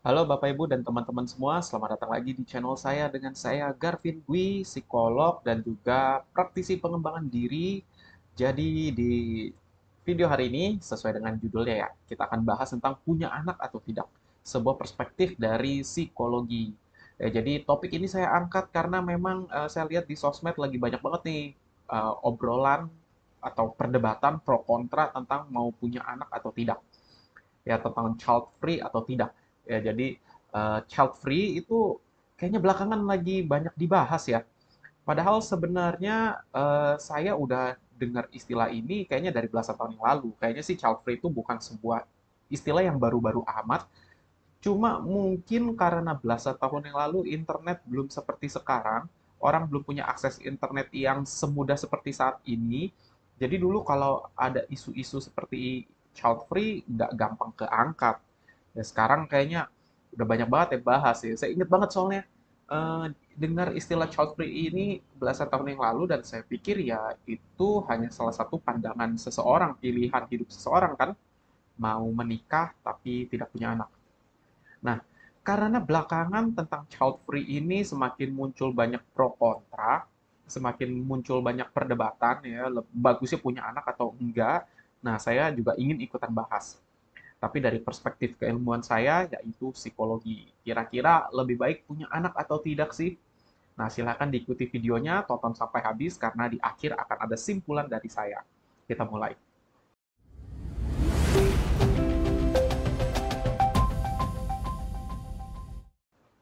Halo Bapak Ibu dan teman-teman semua, selamat datang lagi di channel saya dengan saya Garvin Dwi, psikolog dan juga praktisi pengembangan diri. Jadi di video hari ini sesuai dengan judulnya ya, kita akan bahas tentang punya anak atau tidak, sebuah perspektif dari psikologi. Jadi topik ini saya angkat karena memang saya lihat di sosmed lagi banyak banget nih obrolan atau perdebatan pro kontra tentang mau punya anak atau tidak, ya tentang child free atau tidak. Ya, jadi child free itu kayaknya belakangan lagi banyak dibahas ya. Padahal sebenarnya saya udah dengar istilah ini kayaknya dari belasan tahun yang lalu. Kayaknya sih child free itu bukan sebuah istilah yang baru-baru amat. Cuma mungkin karena belasan tahun yang lalu internet belum seperti sekarang, orang belum punya akses internet yang semudah seperti saat ini. Jadi dulu kalau ada isu-isu seperti child free nggak gampang keangkat. Ya sekarang kayaknya udah banyak banget yang bahas ya. Saya ingat banget soalnya dengar istilah child free ini belasan tahun yang lalu dan saya pikir ya itu hanya salah satu pandangan seseorang, pilihan hidup seseorang kan, mau menikah tapi tidak punya anak. Nah, karena belakangan tentang child free ini semakin muncul banyak pro kontra, semakin muncul banyak perdebatan ya, bagusnya punya anak atau enggak. Nah, saya juga ingin ikutan bahas. Tapi dari perspektif keilmuan saya, yaitu psikologi. Kira-kira lebih baik punya anak atau tidak sih? Nah, silakan diikuti videonya, tonton sampai habis, karena di akhir akan ada simpulan dari saya. Kita mulai.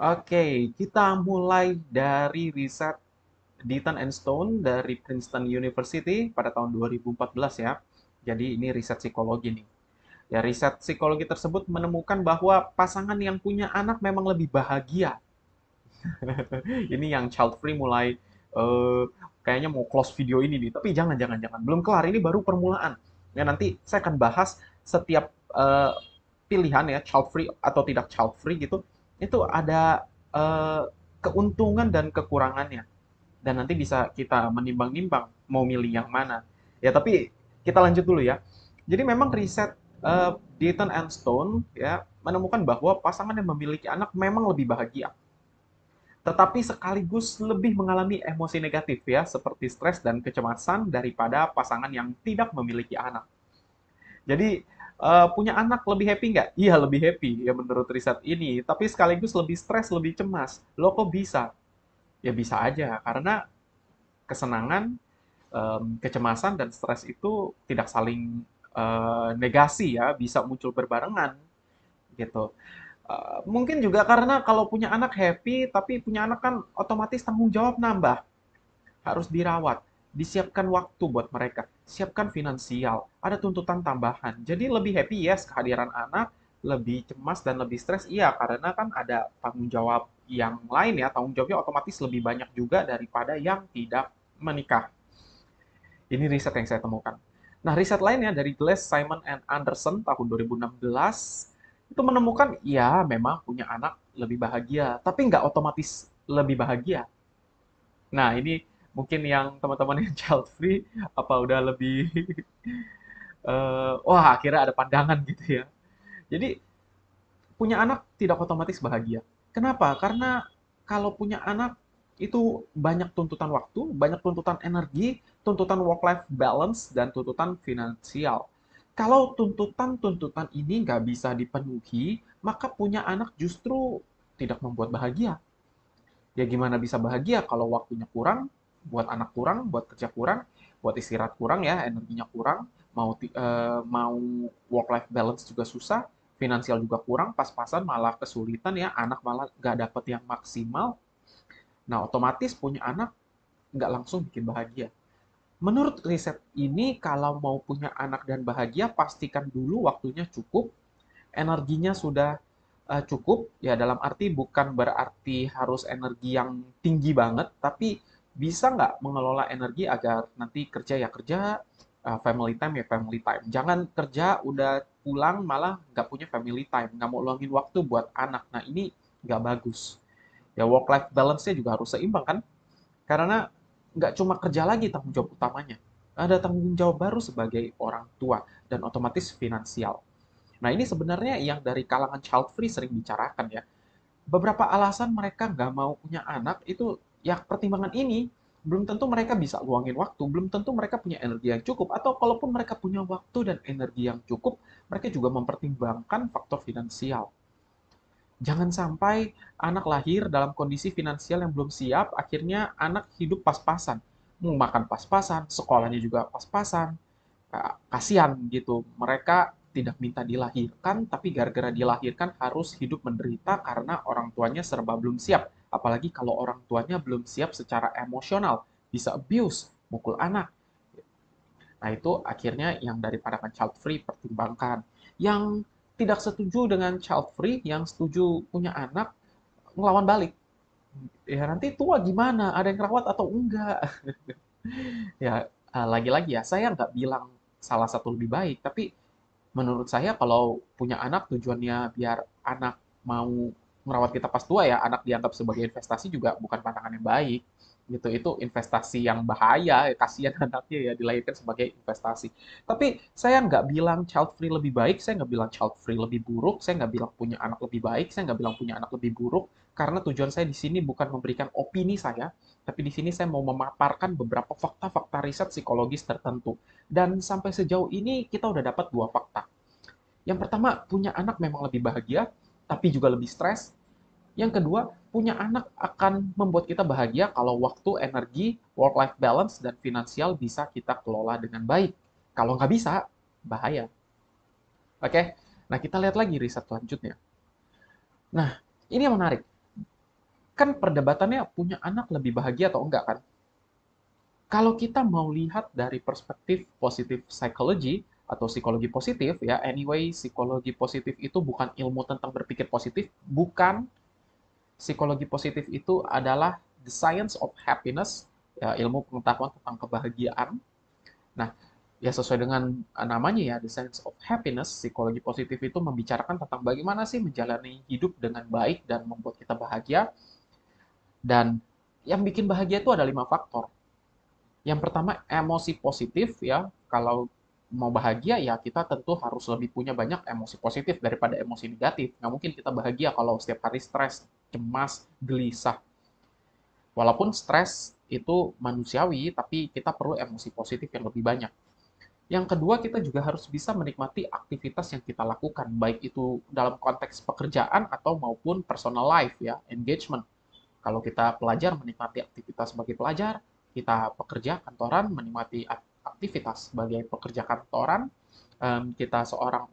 Oke, kita mulai dari riset Deaton and Stone dari Princeton University pada tahun 2014 ya. Jadi ini riset psikologi nih. Ya, riset psikologi tersebut menemukan bahwa pasangan yang punya anak memang lebih bahagia. Ini yang child free mulai eh, kayaknya mau close video ini nih, tapi jangan, belum kelar, ini baru permulaan. Ya nanti saya akan bahas setiap pilihan ya child free atau tidak child free gitu, itu ada keuntungan dan kekurangannya dan nanti bisa kita menimbang-nimbang mau milih yang mana. Ya, tapi kita lanjut dulu ya. Jadi memang riset Deaton and Stone ya menemukan bahwa pasangan yang memiliki anak memang lebih bahagia, tetapi sekaligus lebih mengalami emosi negatif ya, seperti stres dan kecemasan daripada pasangan yang tidak memiliki anak. Jadi punya anak lebih happy nggak? Iya lebih happy ya menurut riset ini, tapi sekaligus lebih stres, lebih cemas. Loh kok bisa? Ya bisa aja, karena kesenangan, kecemasan dan stres itu tidak saling negasi ya, bisa muncul berbarengan gitu. Mungkin juga karena kalau punya anak happy, tapi punya anak kan otomatis tanggung jawab nambah, harus dirawat, disiapkan waktu buat mereka, siapkan finansial, ada tuntutan tambahan. Jadi lebih happy ya kehadiran anak, lebih cemas dan lebih stres, iya karena kan ada tanggung jawab yang lain ya, tanggung jawabnya otomatis lebih banyak juga daripada yang tidak menikah. Ini riset yang saya temukan. Nah, riset lainnya dari Glass, Simon, and Anderson tahun 2016 itu menemukan, ya memang punya anak lebih bahagia, tapi nggak otomatis lebih bahagia. Nah, ini mungkin yang teman-teman yang child free, apa udah lebih, wah akhirnya ada pandangan gitu ya. Jadi, punya anak tidak otomatis bahagia. Kenapa? Karena kalau punya anak itu banyak tuntutan waktu, banyak tuntutan energi, tuntutan work-life balance, dan tuntutan finansial. Kalau tuntutan-tuntutan ini nggak bisa dipenuhi, maka punya anak justru tidak membuat bahagia. Ya gimana bisa bahagia kalau waktunya kurang, buat anak kurang, buat kerja kurang, buat istirahat kurang ya, energinya kurang, mau work life balance juga susah, finansial juga kurang, pas-pasan malah kesulitan ya, anak malah nggak dapet yang maksimal. Nah, otomatis punya anak nggak langsung bikin bahagia. Menurut riset ini, kalau mau punya anak dan bahagia, pastikan dulu waktunya cukup, energinya sudah cukup, ya dalam arti bukan berarti harus energi yang tinggi banget, tapi bisa nggak mengelola energi agar nanti kerja ya kerja, family time ya family time. Jangan kerja udah pulang malah nggak punya family time, nggak mau luangin waktu buat anak. Nah ini nggak bagus. Ya work life balance-nya juga harus seimbang kan? Karena nggak cuma kerja lagi tanggung jawab utamanya. Ada tanggung jawab baru sebagai orang tua dan otomatis finansial. Nah, ini sebenarnya yang dari kalangan child free sering bicarakan ya. Beberapa alasan mereka nggak mau punya anak itu ya pertimbangan ini belum tentu mereka bisa luangin waktu, belum tentu mereka punya energi yang cukup, atau kalaupun mereka punya waktu dan energi yang cukup, mereka juga mempertimbangkan faktor finansial. Jangan sampai anak lahir dalam kondisi finansial yang belum siap, akhirnya anak hidup pas-pasan. Mau makan pas-pasan, sekolahnya juga pas-pasan. Kasihan gitu. Mereka tidak minta dilahirkan, tapi gara-gara dilahirkan harus hidup menderita karena orang tuanya serba belum siap. Apalagi kalau orang tuanya belum siap secara emosional, bisa abuse, mukul anak. Nah, itu akhirnya yang dari pandangan child free pertimbangkan. Yang tidak setuju dengan child free, yang setuju punya anak, ngelawan balik. Ya nanti tua gimana? Ada yang rawat atau enggak? Ya, lagi-lagi ya, saya nggak bilang salah satu lebih baik, tapi menurut saya kalau punya anak tujuannya biar anak mau merawat kita pas tua, ya anak dianggap sebagai investasi juga bukan pandangan yang baik gitu. Itu investasi yang bahaya, kasihan anaknya ya dilahirkan sebagai investasi. Tapi saya nggak bilang child free lebih baik, saya nggak bilang child free lebih buruk, saya nggak bilang punya anak lebih baik, saya nggak bilang punya anak lebih buruk, karena tujuan saya di sini bukan memberikan opini saya, tapi di sini saya mau memaparkan beberapa fakta-fakta riset psikologis tertentu. Dan sampai sejauh ini kita udah dapat dua fakta. Yang pertama, punya anak memang lebih bahagia, tapi juga lebih stres. Yang kedua, punya anak akan membuat kita bahagia kalau waktu, energi, work-life balance, dan finansial bisa kita kelola dengan baik. Kalau nggak bisa, bahaya. Oke? Nah, kita lihat lagi riset selanjutnya. Nah, ini yang menarik. Kan perdebatannya punya anak lebih bahagia atau enggak kan? Kalau kita mau lihat dari perspektif positif psychology atau psikologi positif ya, anyway psikologi positif itu bukan ilmu tentang berpikir positif, bukan. Psikologi positif itu adalah the science of happiness, ya, ilmu pengetahuan tentang kebahagiaan. Nah, ya sesuai dengan namanya ya, the science of happiness, psikologi positif itu membicarakan tentang bagaimana sih menjalani hidup dengan baik dan membuat kita bahagia. Dan yang bikin bahagia itu ada 5 faktor. Yang pertama, emosi positif ya. Kalau mau bahagia ya kita tentu harus lebih punya banyak emosi positif daripada emosi negatif. Nggak mungkin kita bahagia kalau setiap hari stres, cemas, gelisah. Walaupun stres itu manusiawi, tapi kita perlu emosi positif yang lebih banyak. Yang kedua, kita juga harus bisa menikmati aktivitas yang kita lakukan, baik itu dalam konteks pekerjaan atau maupun personal life ya, engagement. Kalau kita pelajar menikmati aktivitas sebagai pelajar, kita pekerja kantoran menikmati aktivitas sebagai pekerja kantoran, kita seorang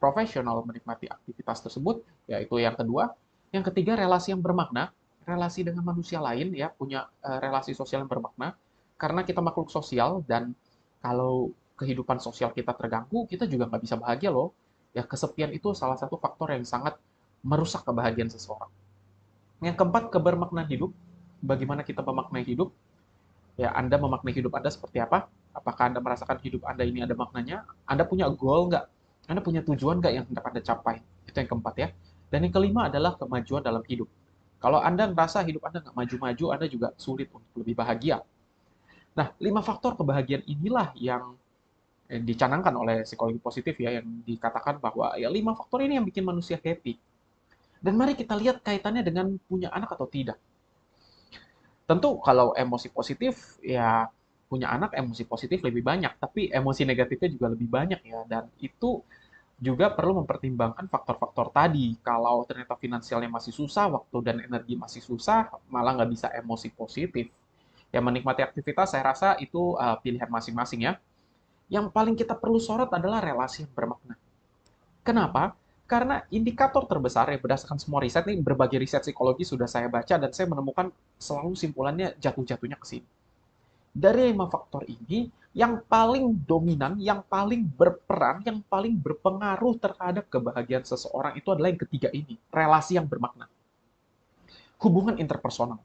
profesional menikmati aktivitas tersebut, yaitu yang kedua. Yang ketiga, relasi yang bermakna, relasi dengan manusia lain ya, punya relasi sosial yang bermakna, karena kita makhluk sosial dan kalau kehidupan sosial kita terganggu, kita juga nggak bisa bahagia loh. Ya, kesepian itu salah satu faktor yang sangat merusak kebahagiaan seseorang. Yang keempat, kebermaknaan hidup. Bagaimana kita memaknai hidup? Ya, Anda memaknai hidup Anda seperti apa? Apakah Anda merasakan hidup Anda ini ada maknanya? Anda punya goal nggak? Anda punya tujuan nggak yang hendak Anda capai? Itu yang keempat ya. Dan yang kelima adalah kemajuan dalam hidup. Kalau Anda merasa hidup Anda nggak maju-maju, Anda juga sulit untuk lebih bahagia. Nah, 5 faktor kebahagiaan inilah yang dicanangkan oleh psikologi positif ya, yang dikatakan bahwa ya 5 faktor ini yang bikin manusia happy. Dan mari kita lihat kaitannya dengan punya anak atau tidak. Tentu kalau emosi positif ya punya anak emosi positif lebih banyak, tapi emosi negatifnya juga lebih banyak ya. Dan itu juga perlu mempertimbangkan faktor-faktor tadi. Kalau ternyata finansialnya masih susah, waktu dan energi masih susah, malah nggak bisa emosi positif. Ya menikmati aktivitas saya rasa itu pilihan masing-masing ya. Yang paling kita perlu sorot adalah relasi yang bermakna. Kenapa? Karena indikator terbesar ya berdasarkan semua riset nih, berbagai riset psikologi sudah saya baca dan saya menemukan selalu simpulannya jatuh-jatuhnya ke sini. Dari 5 faktor ini, yang paling dominan, yang paling berperan, yang paling berpengaruh terhadap kebahagiaan seseorang itu adalah yang ketiga ini, relasi yang bermakna. Hubungan interpersonal.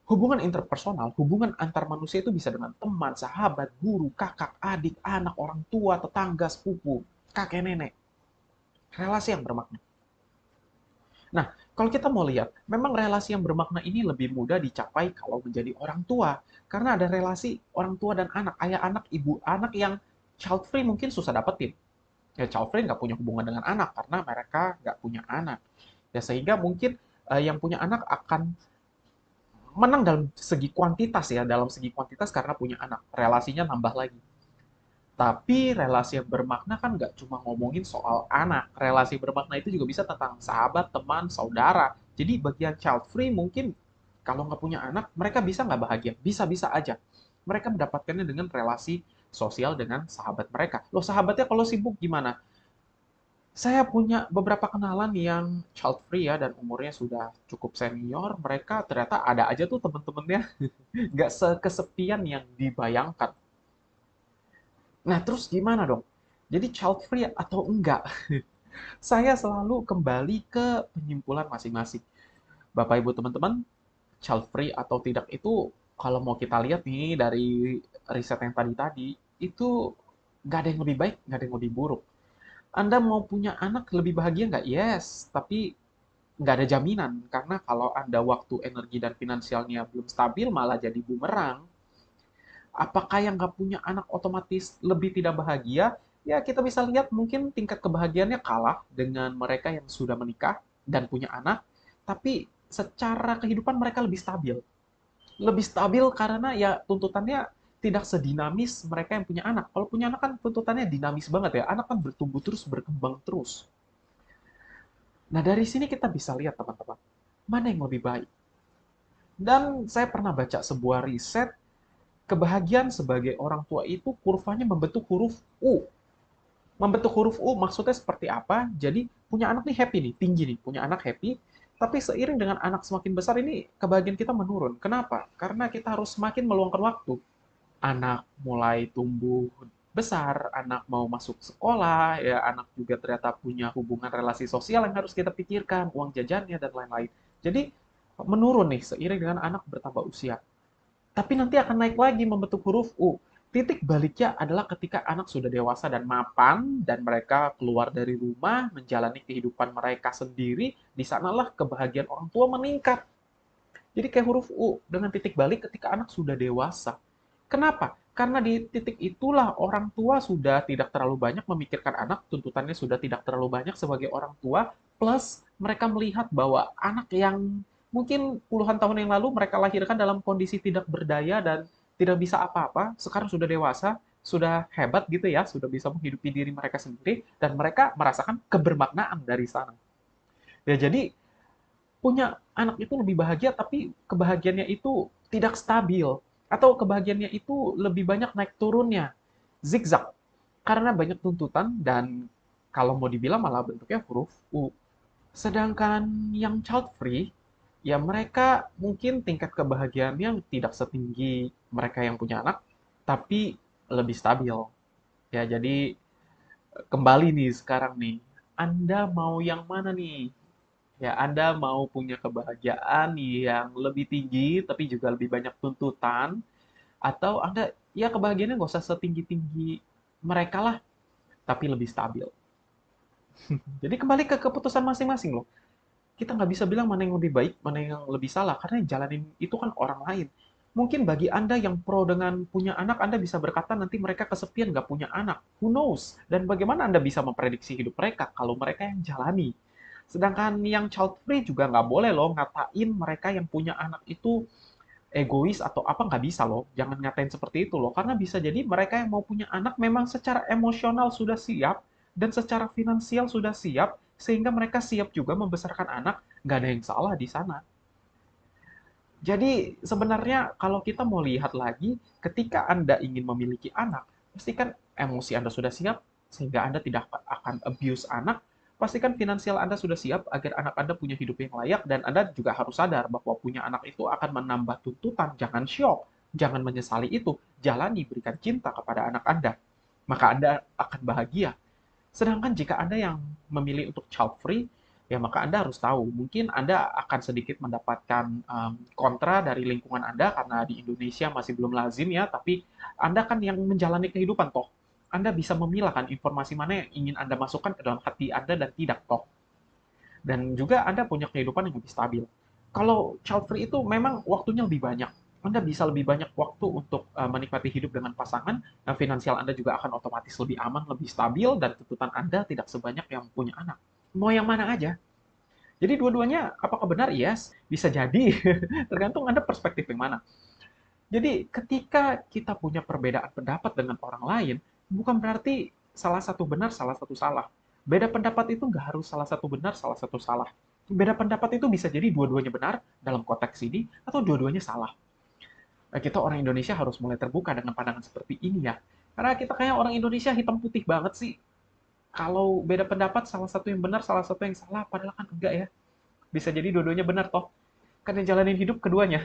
Hubungan interpersonal, hubungan antar manusia itu bisa dengan teman, sahabat, guru, kakak, adik, anak, orang tua, tetangga, sepupu, kakek nenek. Relasi yang bermakna. Nah, kalau kita mau lihat, memang relasi yang bermakna ini lebih mudah dicapai kalau menjadi orang tua. Karena ada relasi orang tua dan anak, ayah anak, ibu anak yang child free mungkin susah dapetin. Ya child free nggak punya hubungan dengan anak karena mereka nggak punya anak. Ya sehingga mungkin yang punya anak akan menang dalam segi kuantitas ya, dalam segi kuantitas karena punya anak, relasinya nambah lagi. Tapi relasi yang bermakna kan nggak cuma ngomongin soal anak. Relasi bermakna itu juga bisa tentang sahabat, teman, saudara. Jadi bagian child free mungkin kalau nggak punya anak, mereka bisa nggak bahagia? Bisa-bisa aja. Mereka mendapatkannya dengan relasi sosial dengan sahabat mereka. Loh sahabatnya kalau sibuk gimana? Saya punya beberapa kenalan yang child free ya dan umurnya sudah cukup senior. Mereka ternyata ada aja tuh temen-temennya nggak sekesepian yang dibayangkan. Nah, terus gimana dong? Jadi child free atau enggak? Saya selalu kembali ke penyimpulan masing-masing. Bapak Ibu teman-teman, child free atau tidak itu kalau mau kita lihat nih dari riset yang tadi-tadi, itu nggak ada yang lebih baik, nggak ada yang lebih buruk. Anda mau punya anak lebih bahagia nggak? Yes, tapi nggak ada jaminan. Karena kalau Anda waktu, energi, dan finansialnya belum stabil, malah jadi bumerang. Apakah yang nggak punya anak otomatis lebih tidak bahagia? Ya, kita bisa lihat mungkin tingkat kebahagiaannya kalah dengan mereka yang sudah menikah dan punya anak, tapi secara kehidupan mereka lebih stabil. Lebih stabil karena ya tuntutannya tidak sedinamis mereka yang punya anak. Kalau punya anak kan tuntutannya dinamis banget ya. Anak kan bertumbuh terus, berkembang terus. Nah, dari sini kita bisa lihat teman-teman, mana yang lebih baik. Dan saya pernah baca sebuah riset, kebahagiaan sebagai orang tua itu kurvanya membentuk huruf U. Membentuk huruf U maksudnya seperti apa? Jadi punya anak nih happy nih, tinggi nih, punya anak happy, tapi seiring dengan anak semakin besar ini kebahagiaan kita menurun. Kenapa? Karena kita harus semakin meluangkan waktu. Anak mulai tumbuh besar, anak mau masuk sekolah, ya anak juga ternyata punya hubungan relasi sosial yang harus kita pikirkan, uang jajannya dan lain-lain. Jadi menurun nih seiring dengan anak bertambah usia. Tapi nanti akan naik lagi membentuk huruf U. Titik baliknya adalah ketika anak sudah dewasa dan mapan dan mereka keluar dari rumah, menjalani kehidupan mereka sendiri, di sanalah kebahagiaan orang tua meningkat. Jadi kayak huruf U dengan titik balik ketika anak sudah dewasa. Kenapa? Karena di titik itulah orang tua sudah tidak terlalu banyak memikirkan anak, tuntutannya sudah tidak terlalu banyak sebagai orang tua, plus mereka melihat bahwa anak yang mungkin puluhan tahun yang lalu mereka lahirkan dalam kondisi tidak berdaya dan tidak bisa apa-apa, sekarang sudah dewasa, sudah hebat gitu ya, sudah bisa menghidupi diri mereka sendiri, dan mereka merasakan kebermaknaan dari sana. Ya jadi punya anak itu lebih bahagia tapi kebahagiaannya itu tidak stabil atau kebahagiaannya itu lebih banyak naik turunnya, zigzag karena banyak tuntutan dan kalau mau dibilang malah bentuknya huruf U. Sedangkan yang child free ya mereka mungkin tingkat kebahagiaannya tidak setinggi mereka yang punya anak tapi lebih stabil. Ya jadi kembali nih sekarang nih, Anda mau yang mana nih? Ya, Anda mau punya kebahagiaan yang lebih tinggi, tapi juga lebih banyak tuntutan, atau Anda, ya kebahagiaannya nggak usah setinggi-tinggi mereka lah, tapi lebih stabil. Jadi kembali ke keputusan masing-masing loh. Kita nggak bisa bilang mana yang lebih baik, mana yang lebih salah, karena yang jalanin itu kan orang lain. Mungkin bagi Anda yang pro dengan punya anak, Anda bisa berkata nanti mereka kesepian nggak punya anak. Who knows? Dan bagaimana Anda bisa memprediksi hidup mereka kalau mereka yang jalani? Sedangkan yang child free juga nggak boleh loh ngatain mereka yang punya anak itu egois atau apa, nggak bisa loh. Jangan ngatain seperti itu loh. Karena bisa jadi mereka yang mau punya anak memang secara emosional sudah siap dan secara finansial sudah siap sehingga mereka siap juga membesarkan anak. Nggak ada yang salah di sana. Jadi sebenarnya kalau kita mau lihat lagi, ketika Anda ingin memiliki anak, pastikan emosi Anda sudah siap, sehingga Anda tidak akan abuse anak. Pastikan finansial Anda sudah siap agar anak Anda punya hidup yang layak, dan Anda juga harus sadar bahwa punya anak itu akan menambah tuntutan. Jangan syok, jangan menyesali itu. Jalani, berikan cinta kepada anak Anda. Maka Anda akan bahagia. Sedangkan jika Anda yang memilih untuk child free, ya maka Anda harus tahu, mungkin Anda akan sedikit mendapatkan kontra dari lingkungan Anda karena di Indonesia masih belum lazim ya, tapi Anda kan yang menjalani kehidupan toh. Anda bisa memilah kan informasi mana yang ingin Anda masukkan ke dalam hati Anda dan tidak toh. Dan juga Anda punya kehidupan yang lebih stabil. Kalau child free itu memang waktunya lebih banyak. Anda bisa lebih banyak waktu untuk menikmati hidup dengan pasangan, dan finansial Anda juga akan otomatis lebih aman, lebih stabil, dan tuntutan Anda tidak sebanyak yang punya anak. Mau yang mana aja. Jadi dua-duanya apakah benar? Yes, bisa jadi. Tergantung Anda perspektif yang mana. Jadi ketika kita punya perbedaan pendapat dengan orang lain, bukan berarti salah satu benar, salah satu salah. Beda pendapat itu nggak harus salah satu benar, salah satu salah. Beda pendapat itu bisa jadi dua-duanya benar dalam konteks ini, atau dua-duanya salah. Kita orang Indonesia harus mulai terbuka dengan pandangan seperti ini ya. Karena kita kayak orang Indonesia hitam putih banget sih. Kalau beda pendapat, salah satu yang benar, salah satu yang salah, padahal kan enggak ya. Bisa jadi dua-duanya benar toh. Kan yang jalanin hidup keduanya.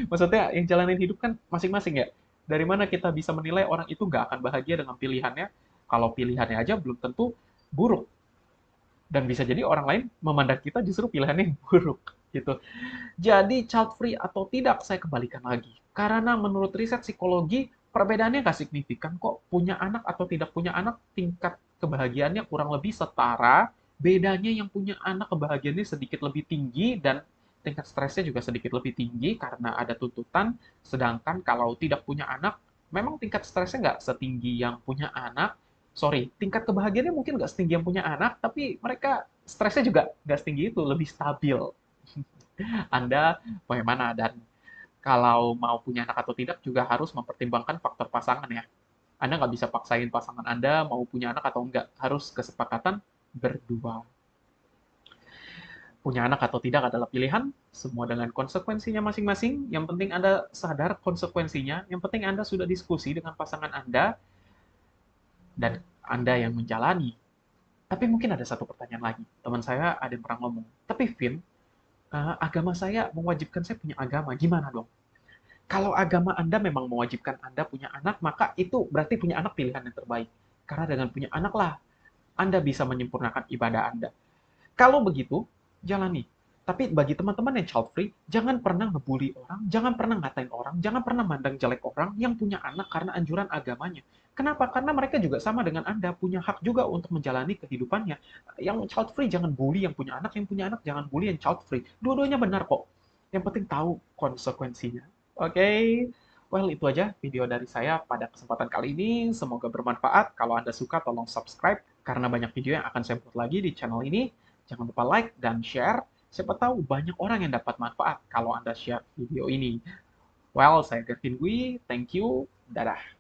Maksudnya yang jalanin hidup kan masing-masing ya. Dari mana kita bisa menilai orang itu nggak akan bahagia dengan pilihannya, kalau pilihannya aja belum tentu buruk. Dan bisa jadi orang lain memandang kita justru pilihannya yang buruk gitu. Jadi child free atau tidak, saya kembalikan lagi. Karena menurut riset psikologi, perbedaannya nggak signifikan kok. Punya anak atau tidak punya anak, tingkat kebahagiaannya kurang lebih setara. Bedanya yang punya anak kebahagiaannya sedikit lebih tinggi dan tingkat stresnya juga sedikit lebih tinggi karena ada tuntutan. Sedangkan kalau tidak punya anak, memang tingkat stresnya nggak setinggi yang punya anak. Sorry, tingkat kebahagiaannya mungkin nggak setinggi yang punya anak, tapi mereka stresnya juga nggak setinggi itu, lebih stabil. Anda bagaimana, dan kalau mau punya anak atau tidak juga harus mempertimbangkan faktor pasangan ya. Anda nggak bisa paksain pasangan Anda mau punya anak atau enggak, harus kesepakatan berdua. Punya anak atau tidak adalah pilihan, semua dengan konsekuensinya masing-masing. Yang penting Anda sadar konsekuensinya, yang penting Anda sudah diskusi dengan pasangan Anda, dan Anda yang menjalani. Tapi mungkin ada satu pertanyaan lagi. Teman saya ada yang pernah ngomong, tapi Vin, agama saya mewajibkan saya punya agama, gimana dong? Kalau agama Anda memang mewajibkan Anda punya anak, maka itu berarti punya anak pilihan yang terbaik. Karena dengan punya anak lah, Anda bisa menyempurnakan ibadah Anda. Kalau begitu, jalani. Tapi bagi teman-teman yang child free, jangan pernah ngebully orang, jangan pernah ngatain orang, jangan pernah mandang jelek orang yang punya anak karena anjuran agamanya. Kenapa? Karena mereka juga sama dengan Anda, punya hak juga untuk menjalani kehidupannya. Yang child free jangan bully yang punya anak jangan bully yang child free. Dua-duanya benar kok. Yang penting tahu konsekuensinya. Oke, okay? Well, itu aja video dari saya pada kesempatan kali ini. Semoga bermanfaat. Kalau Anda suka, tolong subscribe, karena banyak video yang akan saya buat lagi di channel ini. Jangan lupa like dan share. Siapa tahu banyak orang yang dapat manfaat kalau Anda share video ini. Well, saya Kevin Dwi. Thank you. Dadah.